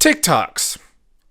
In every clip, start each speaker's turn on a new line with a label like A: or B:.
A: TikToks.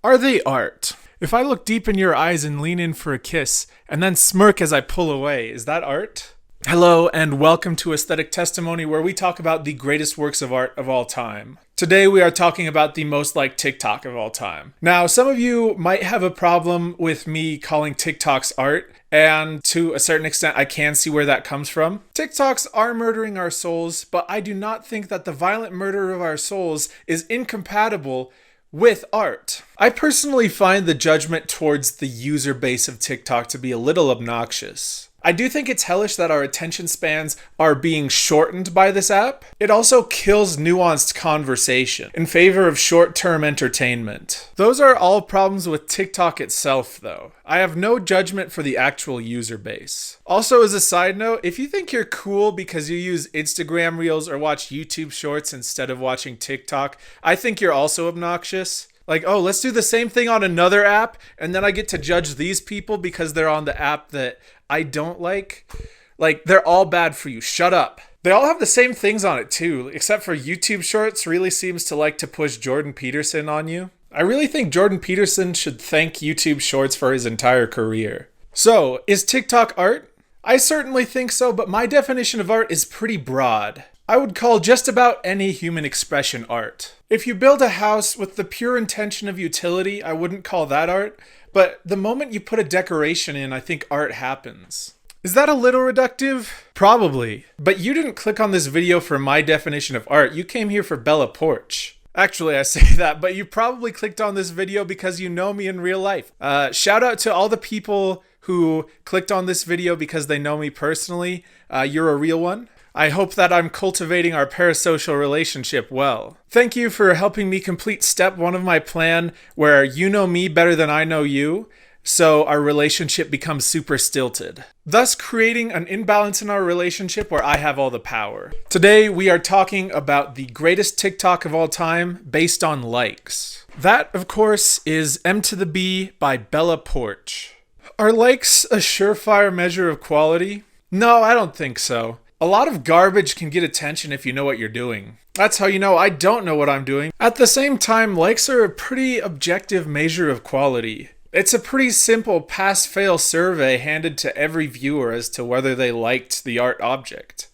A: Are they art? If I look deep in your eyes and lean in for a kiss, and then smirk as I pull away, is that art? Hello, and welcome to Aesthetic Testimony, where we talk about the greatest works of art of all time. Today we are talking about the most liked TikTok of all time. Now, some of you might have a problem with me calling TikToks art, and to a certain extent I can see where that comes from. TikToks are murdering our souls, but I do not think that the violent murder of our souls is incompatible with art. I personally find the judgment towards the user base of TikTok to be a little obnoxious. I do think it's hellish that our attention spans are being shortened by this app. It also kills nuanced conversation in favor of short-term entertainment. Those are all problems with TikTok itself, though. I have no judgment for the actual user base. Also, as a side note, if you think you're cool because you use Instagram Reels or watch YouTube Shorts instead of watching TikTok, I think you're also obnoxious. Like, oh, let's do the same thing on another app, and then I get to judge these people because they're on the app that I don't like. Like, they're all bad for you. Shut up. They all have the same things on it too, except for YouTube Shorts really seems to like to push Jordan Peterson on you. I really think Jordan Peterson should thank YouTube Shorts for his entire career. So, is TikTok art? I certainly think so, but my definition of art is pretty broad. I would call just about any human expression art. If you build a house with the pure intention of utility, I wouldn't call that art, but the moment you put a decoration in, I think art happens. Is that a little reductive? Probably. But you didn't click on this video for my definition of art, you came here for Bella Porch. Actually, I say that, but you probably clicked on this video because you know me in real life. Shout out to all the people who clicked on this video because they know me personally. You're a real one. I hope that I'm cultivating our parasocial relationship well. Thank you for helping me complete step 1 of my plan, where you know me better than I know you, so our relationship becomes super stilted, thus creating an imbalance in our relationship where I have all the power. Today, we are talking about the greatest TikTok of all time based on likes. That, of course, is M to the B by Bella Porch. Are likes a surefire measure of quality? No, I don't think so. A lot of garbage can get attention if you know what you're doing. That's how you know I don't know what I'm doing. At the same time, likes are a pretty objective measure of quality. It's a pretty simple pass-fail survey handed to every viewer as to whether they liked the art object.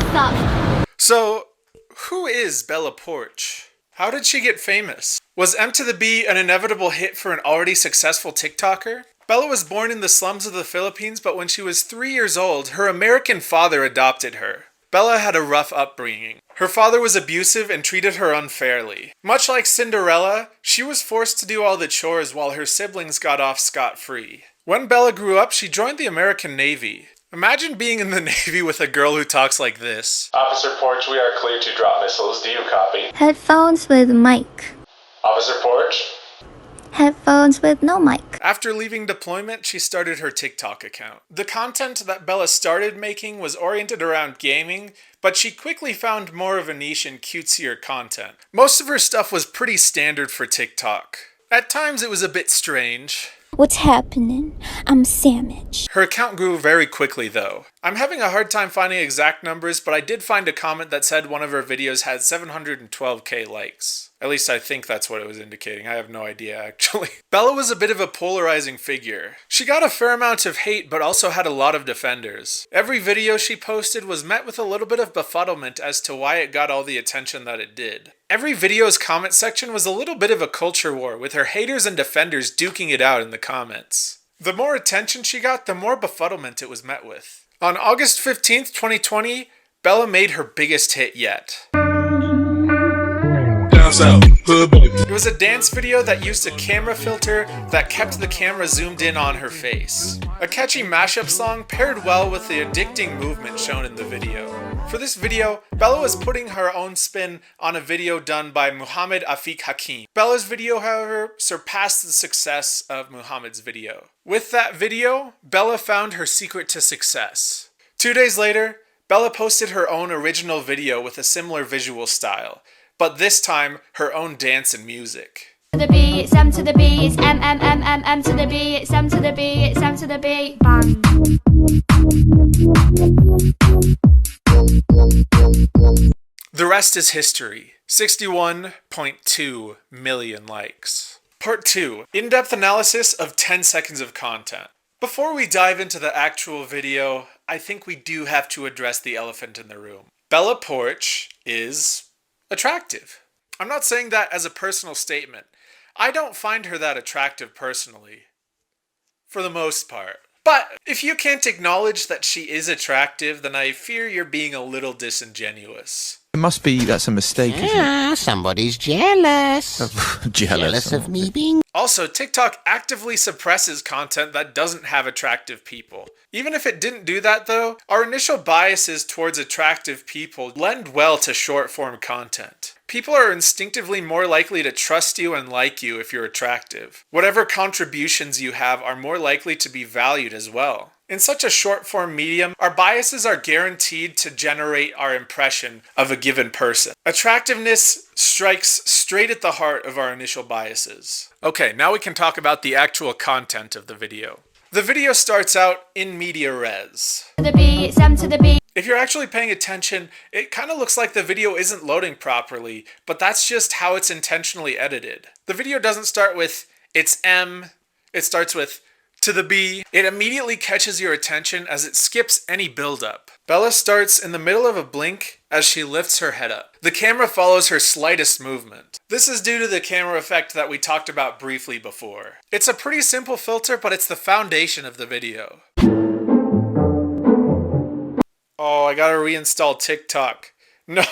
A: Stop. So, who is Bella Porch? How did she get famous? Was M to the B an inevitable hit for an already successful TikToker? Bella was born in the slums of the Philippines, but when she was 3 years old, her American father adopted her. Bella had a rough upbringing. Her father was abusive and treated her unfairly. Much like Cinderella, she was forced to do all the chores while her siblings got off scot-free. When Bella grew up, she joined the American Navy. Imagine being in the Navy with a girl who talks like this.
B: Officer Porch, we are clear to drop missiles. Do you copy?
C: Headphones with mic.
B: Officer Porch?
C: Headphones with no mic.
A: After leaving deployment, she started her TikTok account. The content that Bella started making was oriented around gaming, but she quickly found more of a niche in cutesier content. Most of her stuff was pretty standard for TikTok. At times it was a bit strange.
C: What's happening? I'm sandwich.
A: Her account grew very quickly though. I'm having a hard time finding exact numbers, but I did find a comment that said one of her videos had 712k likes. At least I think that's what it was indicating. I have no idea, actually. Bella was a bit of a polarizing figure. She got a fair amount of hate, but also had a lot of defenders. Every video she posted was met with a little bit of befuddlement as to why it got all the attention that it did. Every video's comment section was a little bit of a culture war, with her haters and defenders duking it out in the comments. The more attention she got, the more befuddlement it was met with. On August 15th, 2020, Bella made her biggest hit yet. It was a dance video that used a camera filter that kept the camera zoomed in on her face. A catchy mashup song paired well with the addicting movement shown in the video. For this video, Bella was putting her own spin on a video done by Muhammad Afiq Hakim. Bella's video, however, surpassed the success of Muhammad's video. With that video, Bella found her secret to success. 2 days later, Bella posted her own original video with a similar visual style, but this time, her own dance and music.
D: To the B, it's M to the B, it's M to the B, it's M to the B, it's M to the B, bang.
A: The rest is history. 61.2 million likes. Part 2. In-depth analysis of 10 seconds of content. Before we dive into the actual video, I think we do have to address the elephant in the room. Bella Poarch is attractive. I'm not saying that as a personal statement. I don't find her that attractive personally, for the most part. But if you can't acknowledge that she is attractive, then I fear you're being a little disingenuous.
E: It must be that's a mistake, isn't it?
F: Somebody's jealous. Jealous of me being...
A: Also, TikTok actively suppresses content that doesn't have attractive people. Even if it didn't do that though, our initial biases towards attractive people lend well to short-form content. People are instinctively more likely to trust you and like you if you're attractive. Whatever contributions you have are more likely to be valued as well. In such a short-form medium, our biases are guaranteed to generate our impression of a given person. Attractiveness strikes straight at the heart of our initial biases. Okay, now we can talk about the actual content of the video. The video starts out in media res.
D: To the B, it's M to the B.
A: If you're actually paying attention, it kind of looks like the video isn't loading properly, but that's just how it's intentionally edited. The video doesn't start with, it's M, it starts with, to the B. It immediately catches your attention as it skips any build-up. Bella starts in the middle of a blink as she lifts her head up. The camera follows her slightest movement. This is due to the camera effect that we talked about briefly before. It's a pretty simple filter, but it's the foundation of the video. Oh, I gotta reinstall TikTok. No.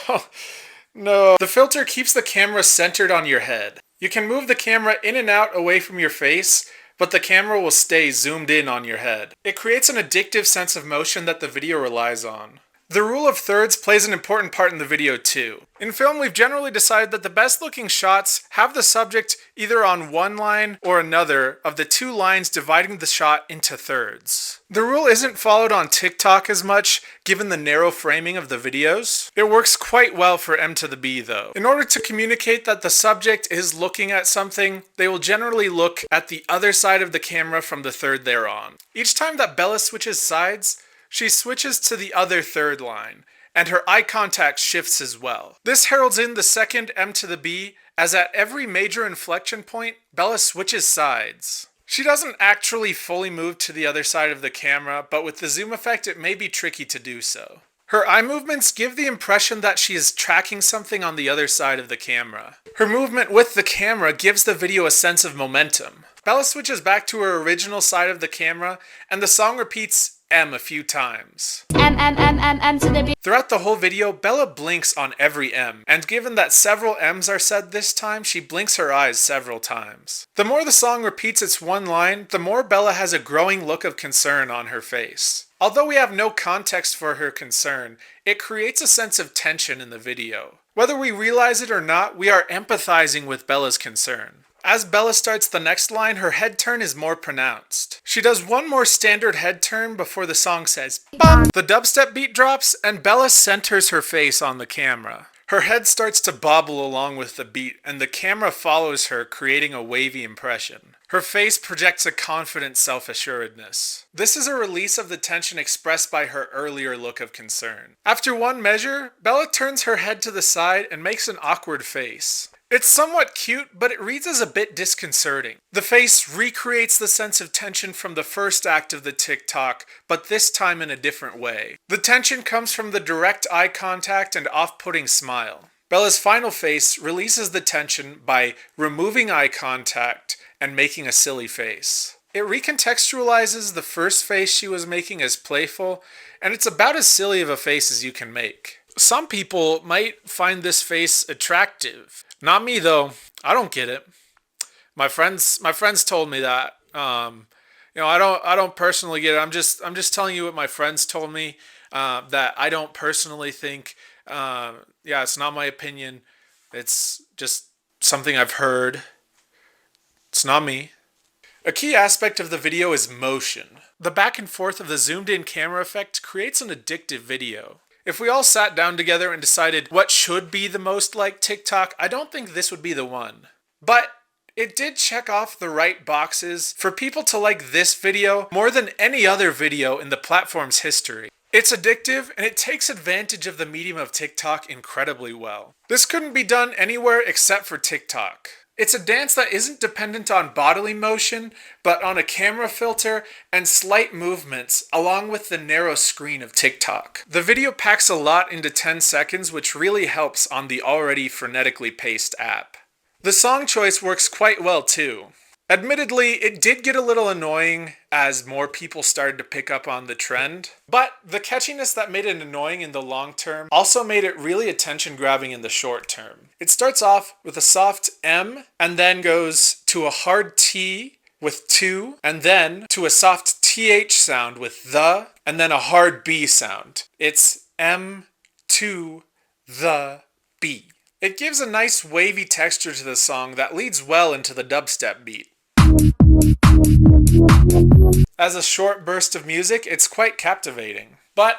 A: The filter keeps the camera centered on your head. You can move the camera in and out away from your face, but the camera will stay zoomed in on your head. It creates an addictive sense of motion that the video relies on. The rule of thirds plays an important part in the video too. In film, we've generally decided that the best looking shots have the subject either on one line or another of the two lines dividing the shot into thirds. The rule isn't followed on TikTok as much, given the narrow framing of the videos. It works quite well for M to the B though. In order to communicate that the subject is looking at something, they will generally look at the other side of the camera from the third they're on. Each time that Bella switches sides, she switches to the other third line, and her eye contact shifts as well. This heralds in the second M to the B, as at every major inflection point, Bella switches sides. She doesn't actually fully move to the other side of the camera, but with the zoom effect it may be tricky to do so. Her eye movements give the impression that she is tracking something on the other side of the camera. Her movement with the camera gives the video a sense of momentum. Bella switches back to her original side of the camera, and the song repeats M a few times.
D: M to the B.
A: Throughout the whole video, Bella blinks on every M, and given that several M's are said this time, she blinks her eyes several times. The more the song repeats its one line, the more Bella has a growing look of concern on her face. Although we have no context for her concern, it creates a sense of tension in the video. Whether we realize it or not, we are empathizing with Bella's concern. As Bella starts the next line, her head turn is more pronounced. She does one more standard head turn before the song says BAM! The dubstep beat drops, and Bella centers her face on the camera. Her head starts to bobble along with the beat, and the camera follows her, creating a wavy impression. Her face projects a confident self-assuredness. This is a release of the tension expressed by her earlier look of concern. After one measure, Bella turns her head to the side and makes an awkward face. It's somewhat cute, but it reads as a bit disconcerting. The face recreates the sense of tension from the first act of the TikTok, but this time in a different way. The tension comes from the direct eye contact and off-putting smile. Bella's final face releases the tension by removing eye contact and making a silly face. It recontextualizes the first face she was making as playful, and it's about as silly of a face as you can make. Some people might find this face attractive. Not me though. I don't get it. My friends told me that. I don't personally get it. I'm just telling you what my friends told me. That I don't personally think. It's not my opinion. It's just something I've heard. It's not me. A key aspect of the video is motion. The back and forth of the zoomed in camera effect creates an addictive video. If we all sat down together and decided what should be the most liked TikTok, I don't think this would be the one. But it did check off the right boxes for people to like this video more than any other video in the platform's history. It's addictive, and it takes advantage of the medium of TikTok incredibly well. This couldn't be done anywhere except for TikTok. It's a dance that isn't dependent on bodily motion, but on a camera filter and slight movements, along with the narrow screen of TikTok. The video packs a lot into 10 seconds, which really helps on the already frenetically paced app. The song choice works quite well too. Admittedly, it did get a little annoying as more people started to pick up on the trend, but the catchiness that made it annoying in the long term also made it really attention-grabbing in the short term. It starts off with a soft M, and then goes to a hard T with 2, and then to a soft TH sound with the, and then a hard B sound. It's M to the B. It gives a nice wavy texture to the song that leads well into the dubstep beat. As a short burst of music, it's quite captivating. But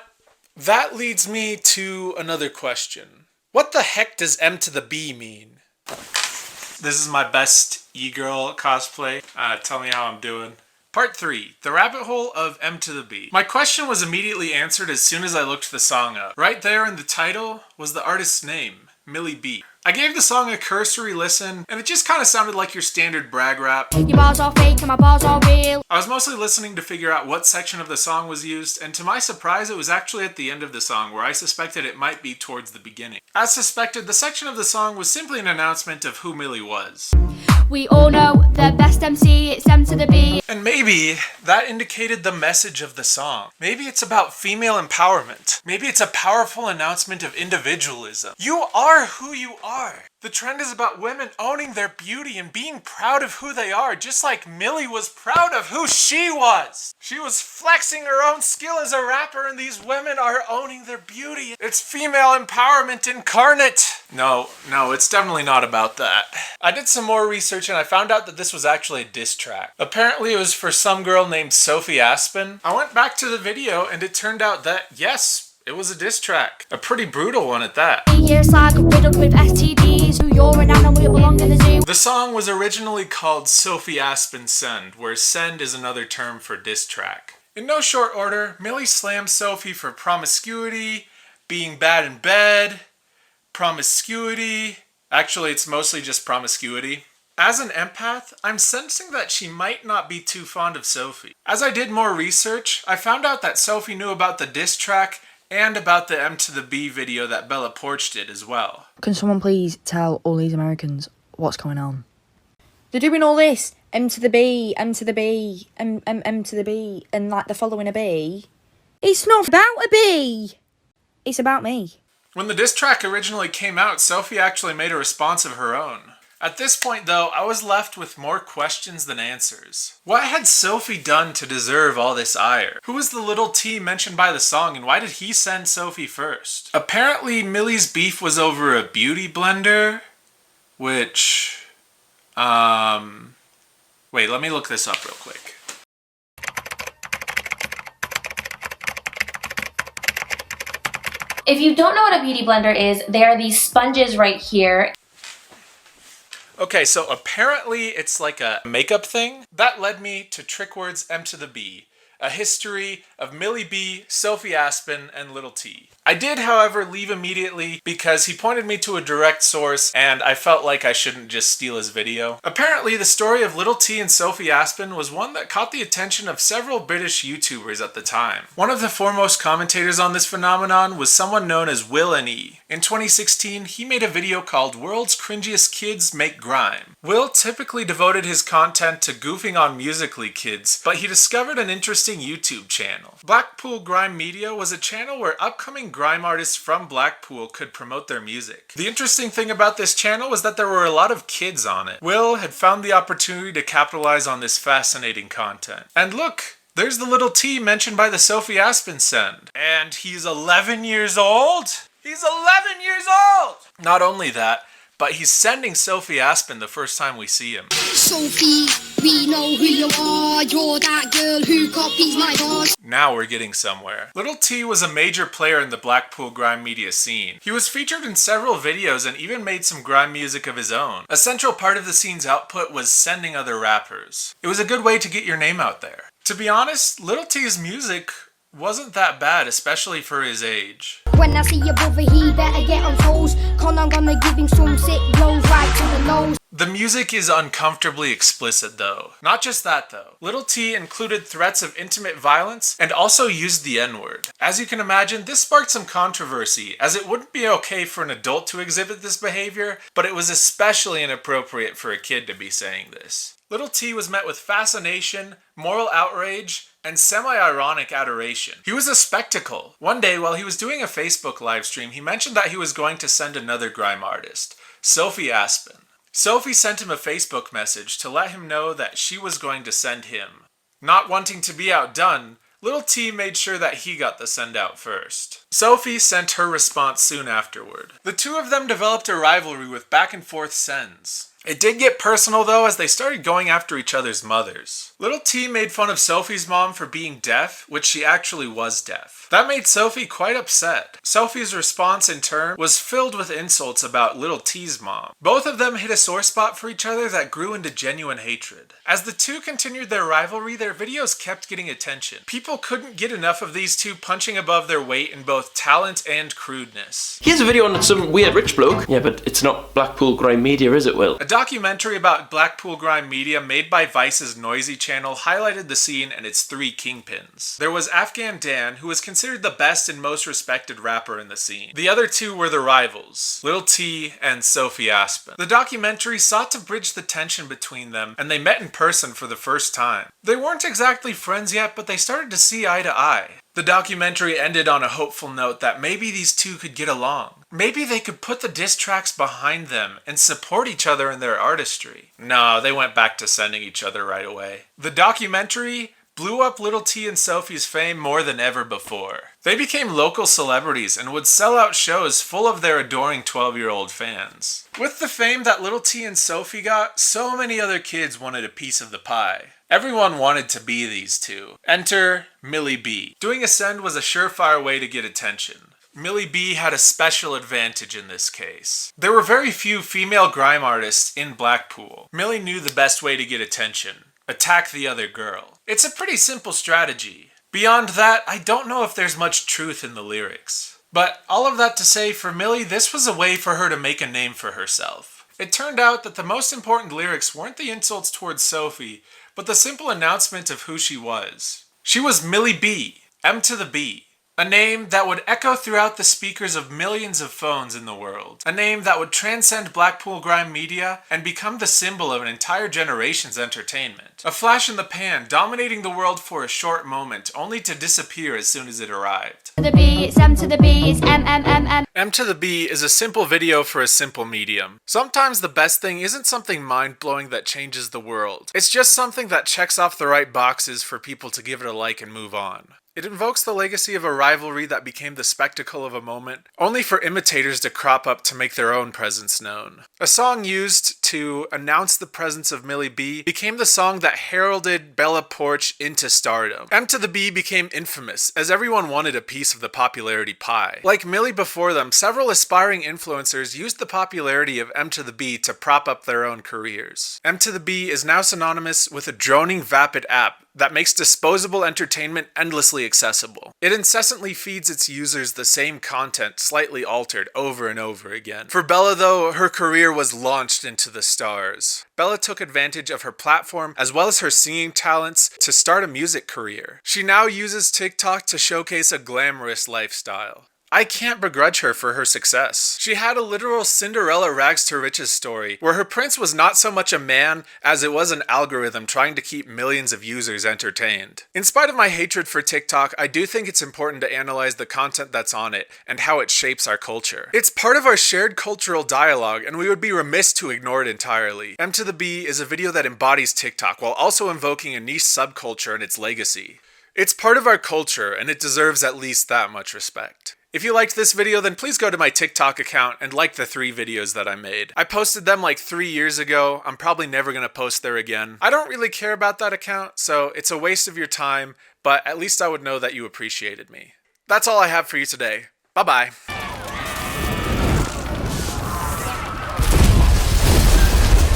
A: that leads me to another question. What the heck does M to the B mean? This is my best e-girl cosplay. Tell me how I'm doing. Part 3. The rabbit hole of M to the B. My question was immediately answered as soon as I looked the song up. Right there in the title was the artist's name, Millie B. I gave the song a cursory listen, and it just kind of sounded like your standard brag rap.
D: Your bars are fake and my bars are real.
A: I was mostly listening to figure out what section of the song was used, and to my surprise it was actually at the end of the song, where I suspected it might be towards the beginning. As suspected, the section of the song was simply an announcement of who Millie was.
D: We all know the best MC, it's M to the B.
A: And maybe that indicated the message of the song. Maybe it's about female empowerment. Maybe it's a powerful announcement of individualism. You are who you are. The trend is about women owning their beauty and being proud of who they are, just like Millie was proud of who she was. She was flexing her own skill as a rapper, and these women are owning their beauty. It's female empowerment incarnate. No, it's definitely not about that. I did some more research and I found out that this was actually a diss track. Apparently it was for some girl named Sophie Aspen. I went back to the video and it turned out that, yes, it was a diss track. A pretty brutal one at that.
D: Years like riddled with STDs. You're an animal, you belong in the zoo.
A: The song was originally called Sophie Aspen Send, where send is another term for diss track. In no short order, Millie slams Sophie for promiscuity, being bad in bed, promiscuity. Actually, it's mostly just promiscuity. As an empath, I'm sensing that she might not be too fond of Sophie. As I did more research, I found out that Sophie knew about the diss track and about the M to the B video that Bella Porch did as well.
G: Can someone please tell all these Americans what's going on? They're doing all this, M to the B, M to the B, M to the B, and like they're following a B. It's not about a B. It's about me.
A: When the diss track originally came out, Sophie actually made a response of her own. At this point, though, I was left with more questions than answers. What had Sophie done to deserve all this ire? Who was the little T mentioned by the song, and why did he send Sophie first? Apparently, Millie's beef was over a beauty blender, which... Wait, let me look this up real quick.
H: If you don't know what a beauty blender is, they are these sponges right here.
A: Okay, so apparently it's like a makeup thing. That led me to Trick Words M to the B, a history of Millie B, Sophie Aspen, and Little T. I did, however, leave immediately because he pointed me to a direct source and I felt like I shouldn't just steal his video. Apparently, the story of Little T and Sophie Aspen was one that caught the attention of several British YouTubers at the time. One of the foremost commentators on this phenomenon was someone known as Will and E. In 2016, he made a video called World's Cringiest Kids Make Grime. Will typically devoted his content to goofing on Musical.ly kids, but he discovered an interesting YouTube channel. Blackpool Grime Media was a channel where upcoming grime artists from Blackpool could promote their music. The interesting thing about this channel was that there were a lot of kids on it. Will had found the opportunity to capitalize on this fascinating content. And look! There's the little T mentioned by the Sophie Aspen send. And he's 11 years old? He's 11 years old! Not only that, but he's sending Sophie Aspen the first time we see him.
I: Sophie, we know who you are. You're that girl who copies my boss.
A: Now we're getting somewhere. Little T was a major player in the Blackpool grime media scene. He was featured in several videos and even made some grime music of his own. A central part of the scene's output was sending other rappers. It was a good way to get your name out there. To be honest, Little T's music wasn't that bad, especially for his age.
I: When I see your brother, he better get on toes. Con, I'm gonna give him some sick blows right to the nose.
A: The music is uncomfortably explicit though. Not just that though. Lil T included threats of intimate violence and also used the N-word. As you can imagine, this sparked some controversy, as it wouldn't be okay for an adult to exhibit this behavior, but it was especially inappropriate for a kid to be saying this. Lil T was met with fascination, moral outrage, and semi-ironic adoration. He was a spectacle. One day, while he was doing a Facebook livestream, he mentioned that he was going to send another grime artist, Sophie Aspen. Sophie sent him a Facebook message to let him know that she was going to send him. Not wanting to be outdone, Lil T made sure that he got the send out first. Sophie sent her response soon afterward. The two of them developed a rivalry with back and forth sends. It did get personal though, as they started going after each other's mothers. Lil T made fun of Sophie's mom for being deaf, which she actually was deaf. That made Sophie quite upset. Sophie's response in turn was filled with insults about Lil T's mom. Both of them hit a sore spot for each other that grew into genuine hatred. As the two continued their rivalry, their videos kept getting attention. People couldn't get enough of these two punching above their weight in both talent and crudeness.
J: Here's a video on some weird rich bloke. Yeah, but it's not Blackpool Grime Media, is it, Will?
A: A documentary about Blackpool Grime Media made by Vice's Noisy channel highlighted the scene and its three kingpins. There was Afghan Dan, who was considered the best and most respected rapper in the scene. The other two were the rivals, Lil T and Sophie Aspen. The documentary sought to bridge the tension between them, and they met in person for the first time. They weren't exactly friends yet, but they started to see eye to eye. The documentary ended on a hopeful note that maybe these two could get along. Maybe they could put the diss tracks behind them and support each other in their artistry. No, they went back to sending each other right away. The documentary blew up Lil T and Sophie's fame more than ever before. They became local celebrities and would sell out shows full of their adoring 12-year-old fans. With the fame that Lil T and Sophie got, so many other kids wanted a piece of the pie. Everyone wanted to be these two. Enter Millie B. Doing a send was a surefire way to get attention. Millie B had a special advantage in this case. There were very few female grime artists in Blackpool. Millie knew the best way to get attention. Attack the other girl. It's a pretty simple strategy. Beyond that, I don't know if there's much truth in the lyrics. But all of that to say, for Millie, this was a way for her to make a name for herself. It turned out that the most important lyrics weren't the insults towards Sophie, but the simple announcement of who she was. She was Millie B, M to the B. A name that would echo throughout the speakers of millions of phones in the world. A name that would transcend Blackpool Grime Media and become the symbol of an entire generation's entertainment. A flash in the pan, dominating the world for a short moment, only to disappear as soon as it arrived.
D: To the B, it's M to the B, it's M.
A: M to the B is a simple video for a simple medium. Sometimes the best thing isn't something mind-blowing that changes the world. It's just something that checks off the right boxes for people to give it a like and move on. It invokes the legacy of a rivalry that became the spectacle of a moment, only for imitators to crop up to make their own presence known. A song used to announce the presence of Millie B became the song that heralded Bella Poarch into stardom. M to the B became infamous, as everyone wanted a piece of the popularity pie. Like Millie before them, several aspiring influencers used the popularity of M to the B to prop up their own careers. M to the B is now synonymous with a droning vapid app that makes disposable entertainment endlessly accessible. It incessantly feeds its users the same content, slightly altered over and over again. For Bella though, her career was launched into the stars. Bella took advantage of her platform as well as her singing talents to start a music career. She now uses TikTok to showcase a glamorous lifestyle. I can't begrudge her for her success. She had a literal Cinderella rags to riches story, where her prince was not so much a man as it was an algorithm trying to keep millions of users entertained. In spite of my hatred for TikTok, I do think it's important to analyze the content that's on it and how it shapes our culture. It's part of our shared cultural dialogue, and we would be remiss to ignore it entirely. M to the B is a video that embodies TikTok while also invoking a niche subculture and its legacy. It's part of our culture, and it deserves at least that much respect. If you liked this video, then please go to my TikTok account and like the 3 videos that I made. I posted them like 3 years ago. I'm probably never going to post there again. I don't really care about that account, so it's a waste of your time, but at least I would know that you appreciated me. That's all I have for you today. Bye-bye.